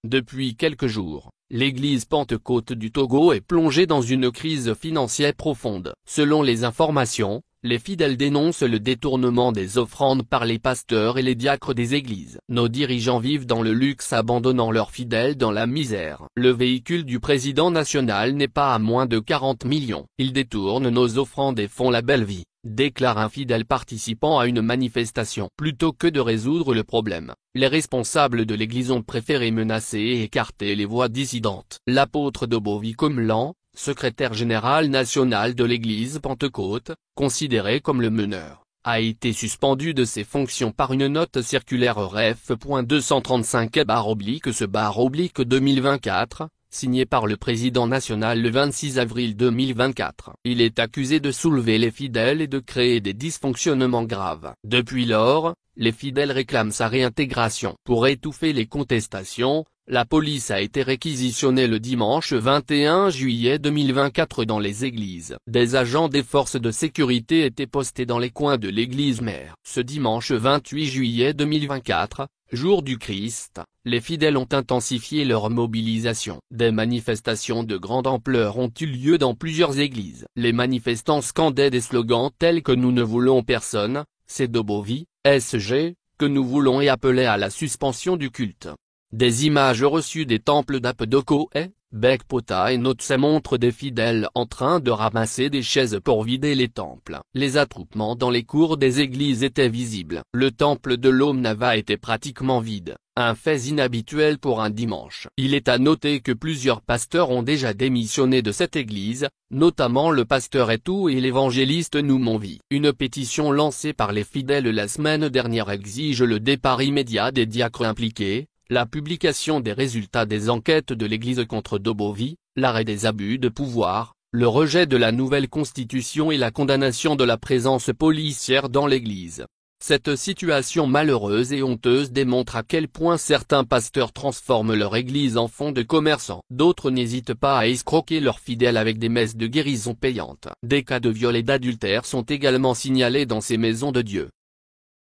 Depuis quelques jours, l'église Pentecôte du Togo est plongée dans une crise financière profonde. Selon les informations, les fidèles dénoncent le détournement des offrandes par les pasteurs et les diacres des églises. Nos dirigeants vivent dans le luxe abandonnant leurs fidèles dans la misère. Le véhicule du président national n'est pas à moins de 40 millions. Ils détournent nos offrandes et font la belle vie, déclare un fidèle participant à une manifestation. Plutôt que de résoudre le problème, les responsables de l'église ont préféré menacer et écarter les voix dissidentes. L'apôtre Dobovi Komlan, secrétaire général national de l'église Pentecôte, considéré comme le meneur, a été suspendu de ses fonctions par une note circulaire Ref.235/2024, signée par le président national le 26 avril 2024. Il est accusé de soulever les fidèles et de créer des dysfonctionnements graves. Depuis lors, les fidèles réclament sa réintégration. Pour étouffer les contestations, la police a été réquisitionnée le dimanche 21 juillet 2024 dans les églises. Des agents des forces de sécurité étaient postés dans les coins de l'église mère. Ce dimanche 28 juillet 2024, jour du Christ, les fidèles ont intensifié leur mobilisation. Des manifestations de grande ampleur ont eu lieu dans plusieurs églises. Les manifestants scandaient des slogans tels que « Nous ne voulons personne », c'est Dobovi, SG, que nous voulons et appelaient à la suspension du culte. Des images reçues des temples d'Apodoko et Bekpota et Notse montrent des fidèles en train de ramasser des chaises pour vider les temples. Les attroupements dans les cours des églises étaient visibles. Le temple de l'Omnava était pratiquement vide, un fait inhabituel pour un dimanche. Il est à noter que plusieurs pasteurs ont déjà démissionné de cette église, notamment le pasteur Etou et l'évangéliste Noumonvi. Une pétition lancée par les fidèles la semaine dernière exige le départ immédiat des diacres impliqués, la publication des résultats des enquêtes de l'église contre Dobovi, l'arrêt des abus de pouvoir, le rejet de la nouvelle constitution et la condamnation de la présence policière dans l'église. Cette situation malheureuse et honteuse démontre à quel point certains pasteurs transforment leur église en fonds de commerçants. D'autres n'hésitent pas à escroquer leurs fidèles avec des messes de guérison payantes. Des cas de viol et d'adultère sont également signalés dans ces maisons de Dieu.